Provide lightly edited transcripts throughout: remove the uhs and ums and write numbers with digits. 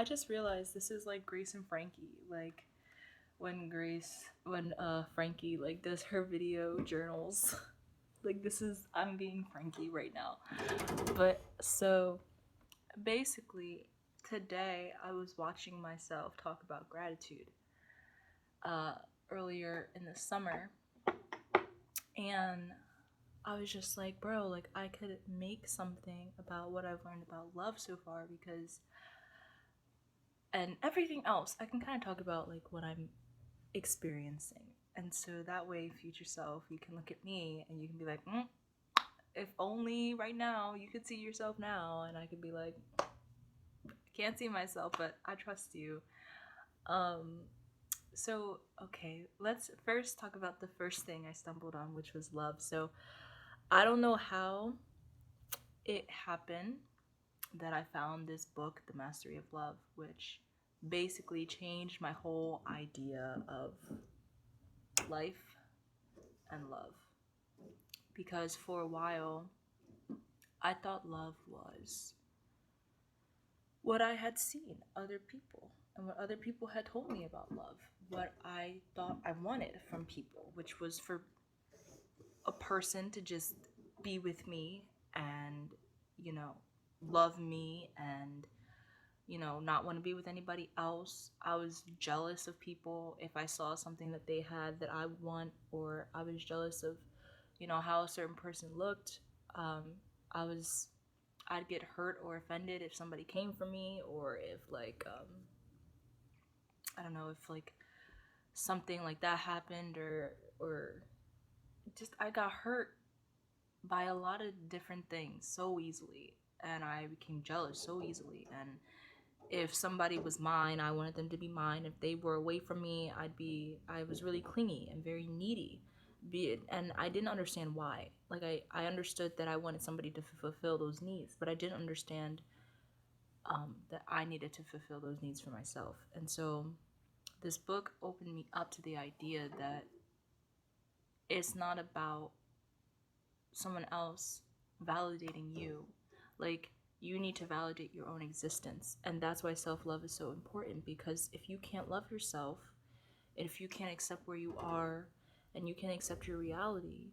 I just realized this is like Grace and Frankie. Like when Frankie like does her video journals. Like this is I'm being Frankie right now. But so basically today I was watching myself talk about gratitude uh earlier in the summer, and I was just like, bro, like I could make something about what I've learned about love so far, because and everything else I can kind of talk about like what I'm experiencing. And so that way, future self, you can look at me and you can be like, if only right now you could see yourself now. And I could be like, can't see myself, but I trust you. Um, so, okay, let's first talk about the first thing I stumbled on, which was love. So, I don't know how it happened that I found this book, The Mastery of Love, which basically changed my whole idea of life and love. Because for a while, I thought love was what I had seen other people and what other people had told me about love, what I thought I wanted from people, which was for a person to just be with me and, you know, love me and, not want to be with anybody else. I was jealous of people if I saw something that they had that I would want, or I was jealous of, how a certain person looked. Um, I was I'd get hurt or offended if somebody came for me, or if like I don't know, if like something like that happened, or just I got hurt by a lot of different things so easily, and I became jealous so easily. And if somebody was mine, I wanted them to be mine. If they were away from me, I was really clingy and very needy. And I didn't understand why. Like I understood that I wanted somebody to fulfill those needs, but I didn't understand that I needed to fulfill those needs for myself. And so this book opened me up to the idea that it's not about someone else validating you. Like, you need to validate your own existence. And that's why self love is so important, because if you can't love yourself, and if you can't accept where you are, and you can't accept your reality,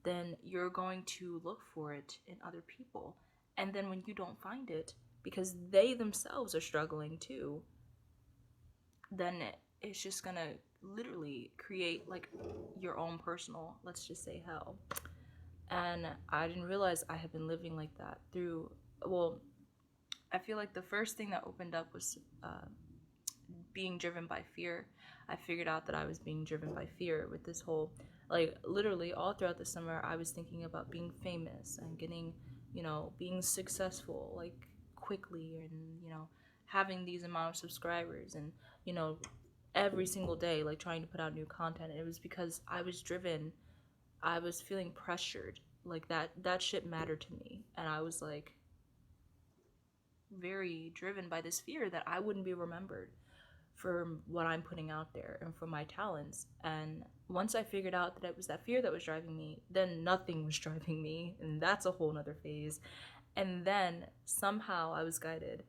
then you're going to look for it in other people. And then when you don't find it, because they themselves are struggling too, then it's just gonna literally create like your own personal, let's just say, hell. And I didn't realize I had been living like that through, well, I feel like the first thing that opened up was being driven by fear. I figured out that I was being driven by fear with this whole, like, literally all throughout the summer, I was thinking about being famous and getting, being successful, like, quickly, and, having these amount of subscribers, and, every single day, like, trying to put out new content. And it was because I was driven, I was feeling pressured. Like, that shit mattered to me. And I was, like, very driven by this fear that I wouldn't be remembered for what I'm putting out there and for my talents. And once I figured out that it was that fear that was driving me, then nothing was driving me. And that's a whole nother phase. And then somehow I was guided,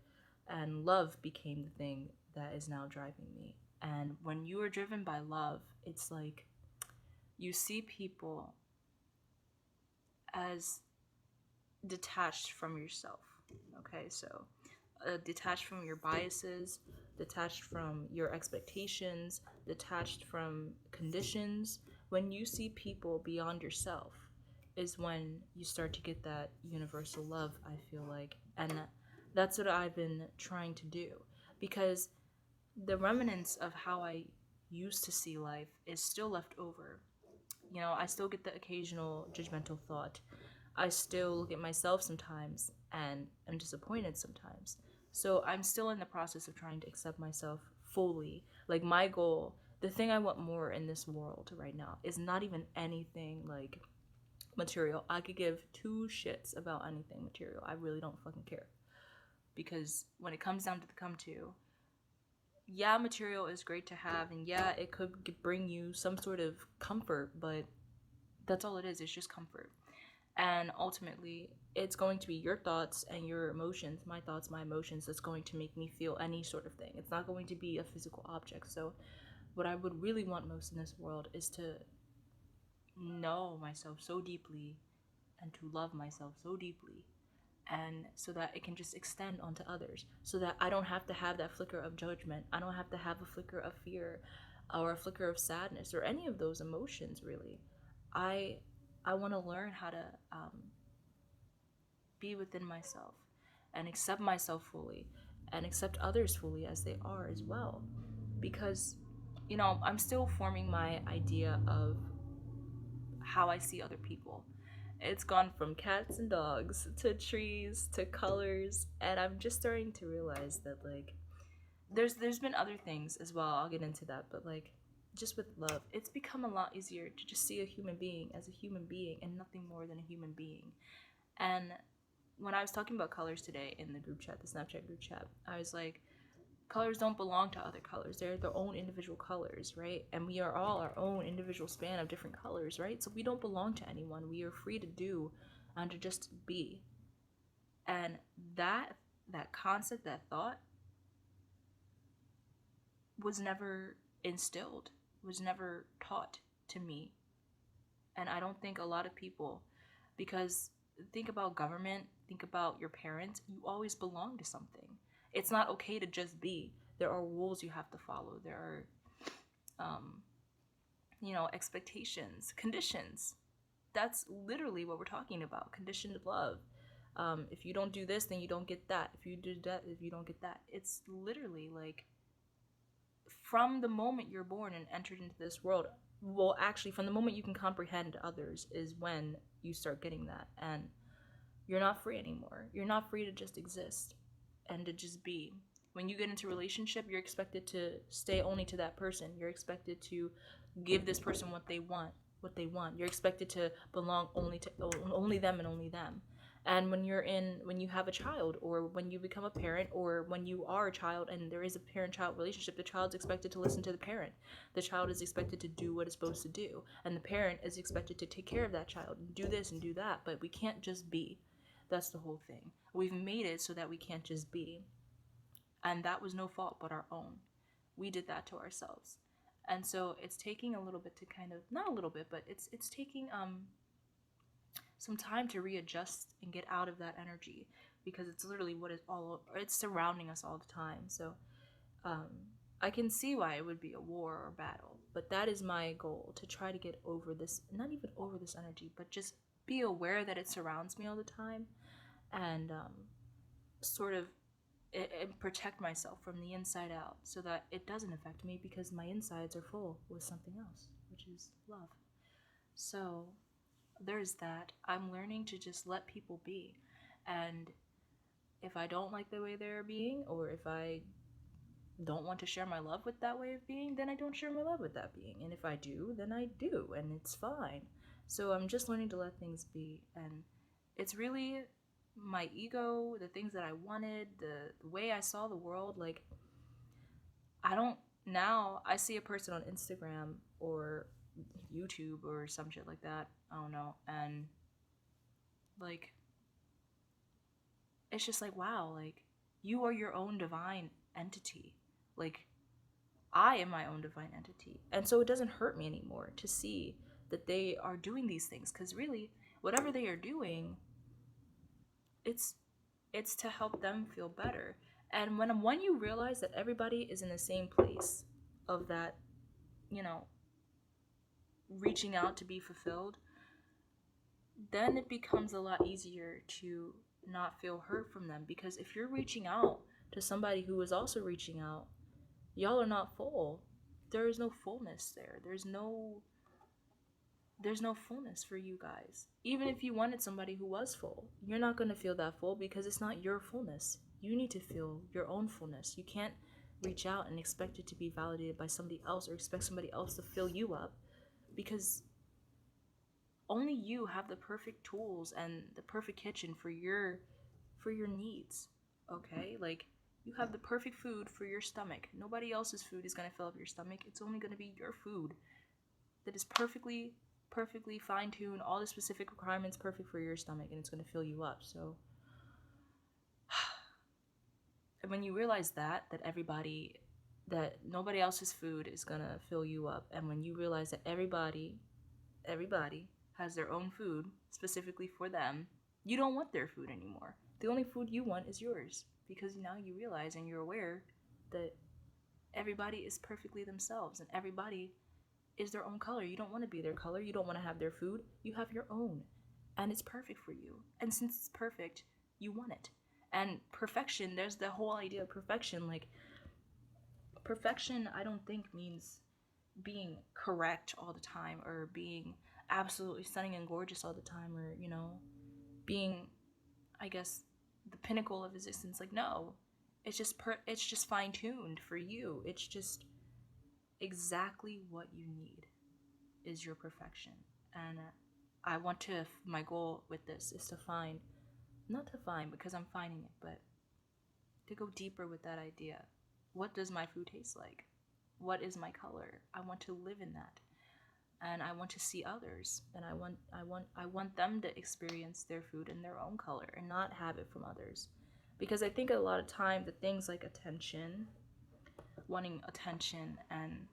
and love became the thing that is now driving me. And when you are driven by love, it's like you see people as detached from yourself. Okay, so detached from your biases, detached from your expectations, detached from conditions. When you see people beyond yourself, is when you start to get that universal love, I feel like. And that's what I've been trying to do, because the remnants of how I used to see life is still left over. I still get the occasional judgmental thought. I still look at myself sometimes and am disappointed sometimes. So I'm still in the process of trying to accept myself fully. Like, my goal, the thing I want more in this world right now, is not even anything like material. I could give two shits about anything material. I really don't fucking care. Because when it comes down to the come to, yeah, material is great to have, and yeah, it could bring you some sort of comfort, but that's all it is. It's just comfort. And ultimately, it's going to be your thoughts and your emotions, my thoughts, my emotions, that's going to make me feel any sort of thing. It's not going to be a physical object. So what I would really want most in this world is to know myself so deeply and to love myself so deeply, and so that it can just extend onto others, so that I don't have to have that flicker of judgment. I don't have to have a flicker of fear or a flicker of sadness or any of those emotions, really. I i want to learn how to be within myself and accept myself fully and accept others fully as they are as well, because I'm still forming my idea of how I see other people. It's gone from cats and dogs to trees to colors, and I'm just starting to realize that, like, there's been other things as well. I'll get into that, but like, just with love, it's become a lot easier to just see a human being as a human being and nothing more than a human being. And when I was talking about colors today in the group chat, the Snapchat group chat, I was like, colors don't belong to other colors. They're their own individual colors, right? And we are all our own individual span of different colors, right? So we don't belong to anyone. We are free to do and to just be. And that concept, that thought was never instilled, was never taught to me. And I don't think a lot of people, because think about government, think about your parents, you always belong to something. It's not okay to just be. There are rules you have to follow. There are expectations, conditions. That's literally what we're talking about. Conditioned love. If you don't do this, then you don't get that. If you do that, if you don't get that. It's literally like, from the moment you're born and entered into this world, well, actually, from the moment you can comprehend others is when you start getting that. And you're not free anymore. You're not free to just exist and to just be. When you get into a relationship, you're expected to stay only to that person. You're expected to give this person what they want. You're expected to belong only them and only them. And when you have a child, or when you become a parent, or when you are a child and there is a parent-child relationship, the child's expected to listen to the parent. The child is expected to do what it's supposed to do, and the parent is expected to take care of that child and do this and do that. But we can't just be. That's the whole thing. We've made it so that we can't just be. And that was no fault but our own. We did that to ourselves. And so it's taking a little bit to kind of, not a little bit, but it's taking some time to readjust and get out of that energy, because it's literally what is all, it's surrounding us all the time. So um I can see why it would be a war or a battle, but that is my goal, to try to get over this, not even over this energy, but just be aware that it surrounds me all the time, and sort of and protect myself from the inside out so that it doesn't affect me, because my insides are full with something else, which is love. So there's that. I'm learning to just let people be. And if I don't like the way they're being, or if I don't want to share my love with that way of being, then I don't share my love with that being. And if I do, then I do, and it's fine. So I'm just learning to let things be. And it's really my ego, the things that I wanted, the way I saw the world. Like, I don't, now I see a person on Instagram or YouTube or some shit like that. I don't know. And like, it's just like, wow, like, you are your own divine entity. Like, I am my own divine entity. And so it doesn't hurt me anymore to see that they are doing these things, because really, whatever they are doing, it's it's to help them feel better. And when you realize that everybody is in the same place of that, you know, reaching out to be fulfilled, then it becomes a lot easier to not feel hurt from them. Because if you're reaching out to somebody who is also reaching out, y'all are not full. There is no fullness there. There's no fullness for you guys. Even if you wanted somebody who was full, you're not going to feel that full, because it's not your fullness. You need to feel your own fullness. You can't reach out and expect it to be validated by somebody else, or expect somebody else to fill you up, because only you have the perfect tools and the perfect kitchen for your needs. Okay? Like, you have the perfect food for your stomach. Nobody else's food is going to fill up your stomach. It's only going to be your food that is perfectly perfectly fine-tuned, all the specific requirements perfect for your stomach, and it's going to fill you up. So and when you realize that nobody else's food is going to fill you up, and when you realize that everybody has their own food specifically for them, you don't want their food anymore. The only food you want is yours, because now you realize and you're aware that everybody is perfectly themselves and everybody is their own color. You don't want to be their color. You don't want to have their food. You have your own. And it's perfect for you. And since it's perfect, you want it. And perfection, there's the whole idea of perfection. Like, perfection, I don't think means being correct all the time, or being absolutely stunning and gorgeous all the time, or, being, I guess, the pinnacle of existence. Like, no. It's just fine-tuned for you. It's just exactly what you need is your perfection. And my goal with this is to find, not to find because I'm finding it, but to go deeper with that idea. What does my food taste like? What is my color? I want to live in that. And I want to see others, and I want them to experience their food in their own color and not have it from others. Because I think a lot of time the things like wanting attention, and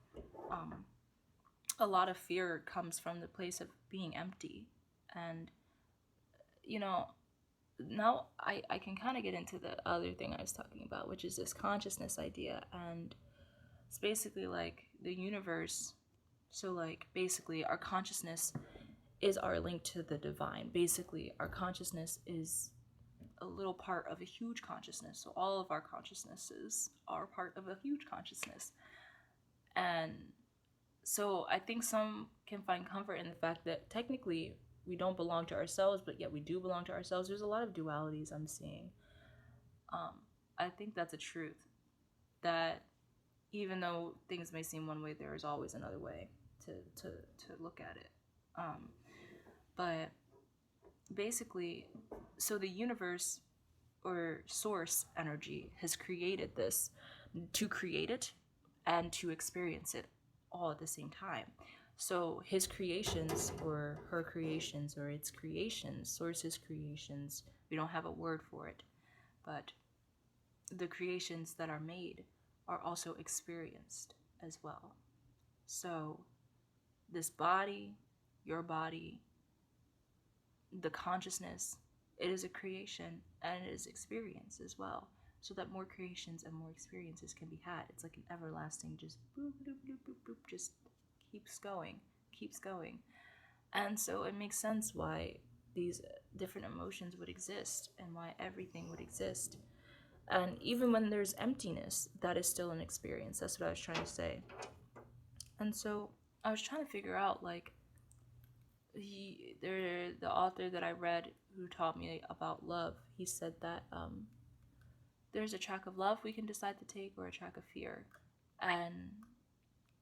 a lot of fear comes from the place of being empty. And now I can kind of get into the other thing I was talking about, which is this consciousness idea. And it's basically like the universe. So, like, basically our consciousness is our link to the divine. Basically, our consciousness is a little part of a huge consciousness. So all of our consciousnesses are part of a huge consciousness. And so I think some can find comfort in the fact that technically we don't belong to ourselves, but yet we do belong to ourselves. There's a lot of dualities I'm seeing. I think that's a truth, that even though things may seem one way, there is always another way to look at it. But basically, so the universe or source energy has created this to create it and to experience it all at the same time. So his creations, or her creations, or its creations, source's creations, we don't have a word for it, but the creations that are made are also experienced as well. So this body, your body, the consciousness, it is a creation and it is experience as well. So that more creations and more experiences can be had. It's like an everlasting, just boop, boop, boop, boop, boop, just keeps going. And so it makes sense why these different emotions would exist and why everything would exist. And even when there's emptiness, that is still an experience. That's what I was trying to say. And so I was trying to figure out, like, the author that I read who taught me about love, he said that there's a track of love we can decide to take, or a track of fear. And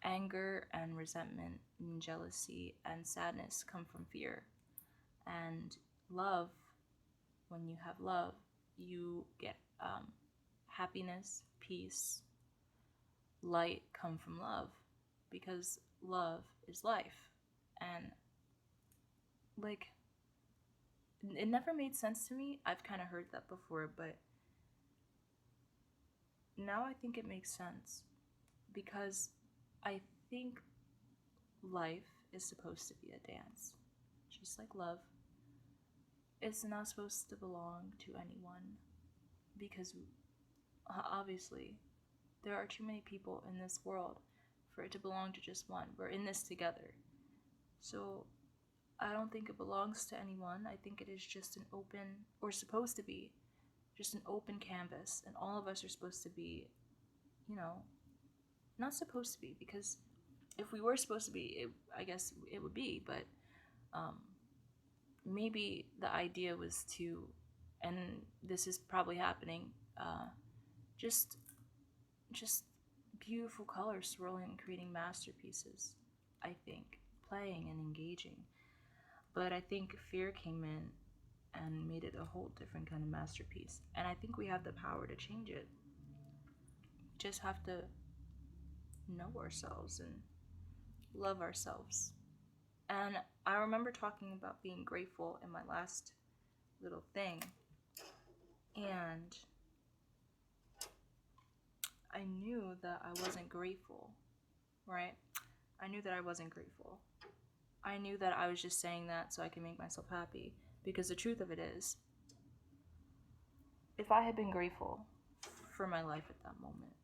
anger and resentment and jealousy and sadness come from fear. And love, when you have love, you get happiness, peace, light come from love, because love is life. And like, it never made sense to me. I've kind of heard that before, but now I think it makes sense, because I think life is supposed to be a dance, just like love. It's not supposed to belong to anyone, because obviously there are too many people in this world for it to belong to just one. We're in this together. So I don't think it belongs to anyone. I think it is just an open, or supposed to be, just an open canvas. And all of us are supposed to be, not supposed to be, because if we were supposed to be, I guess it would be, but maybe the idea was to, and this is probably happening, just beautiful colors swirling and creating masterpieces, I think, playing and engaging. But I think fear came in and made it a whole different kind of masterpiece. And I think we have the power to change it. We just have to know ourselves and love ourselves. And I remember talking about being grateful in my last little thing, and I knew that I wasn't grateful, right? I knew that I wasn't grateful. I knew that I was just saying that so I can make myself happy, because the truth of it is, if I had been grateful for my life at that moment,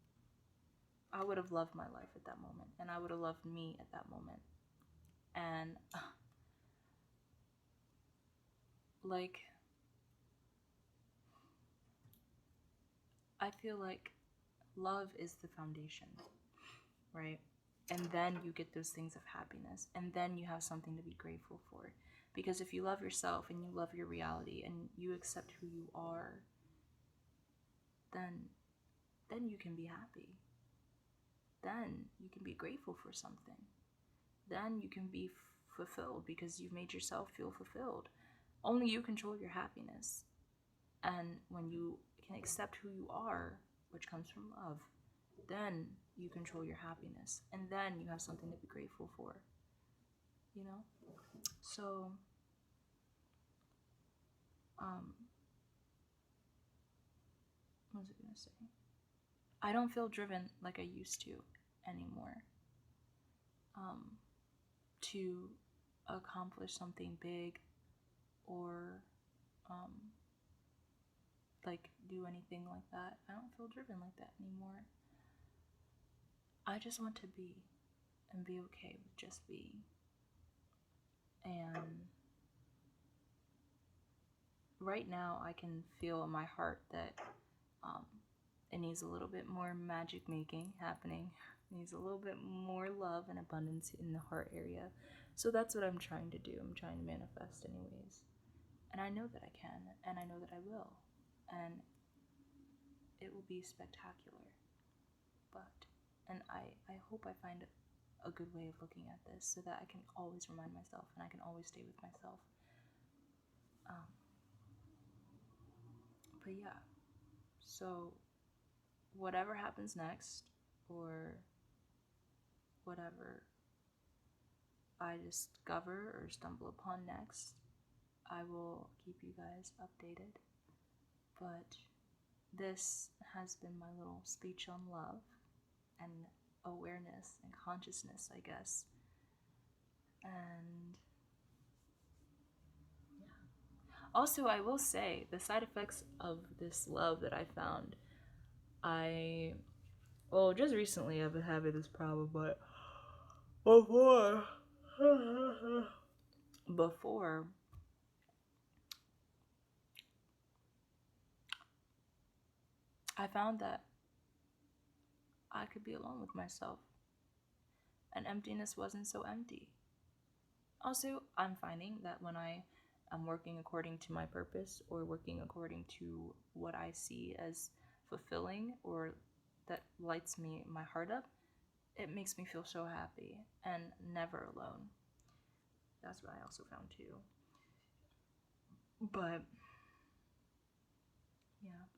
I would have loved my life at that moment, and I would have loved me at that moment. And like, I feel like love is the foundation, right? And then you get those things of happiness, and then you have something to be grateful for. Because if you love yourself and you love your reality and you accept who you are, then you can be happy. Then you can be grateful for something. Then you can be fulfilled because you've made yourself feel fulfilled. Only you control your happiness. And when you can accept who you are, which comes from love, then you control your happiness. And then you have something to be grateful for. You know? So, what was I going to say? I don't feel driven like I used to anymore to accomplish something big or like do anything like that. I don't feel driven like that anymore. I just want to be and be okay with just being. And right now I can feel in my heart that it needs a little bit more magic making happening. It needs a little bit more love and abundance in the heart area. So that's what I'm trying to do. I'm trying to manifest anyways. And I know that I can, and I know that I will. And it will be spectacular. And I hope I find a good way of looking at this so that I can always remind myself and I can always stay with myself. But yeah, so whatever happens next, or whatever I discover or stumble upon next, I will keep you guys updated. But this has been my little speech on love and awareness and consciousness, I guess. And yeah. Also, I will say the side effects of this love that I found, just recently I've been having this problem, but before I found that I could be alone with myself and emptiness wasn't so empty. Also, I'm finding that when I am working according to my purpose or working according to what I see as fulfilling or that lights my heart up, it makes me feel so happy and never alone. That's what I also found too. But yeah,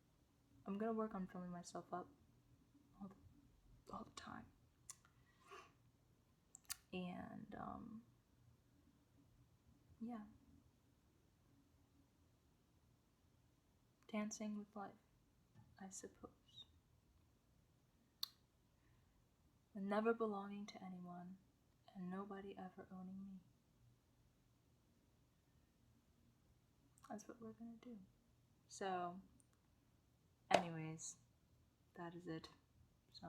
I'm gonna work on filling myself up all the time. And yeah, dancing with life, I suppose. And never belonging to anyone and nobody ever owning me. That's what we're gonna do. So, anyways, that is it. So,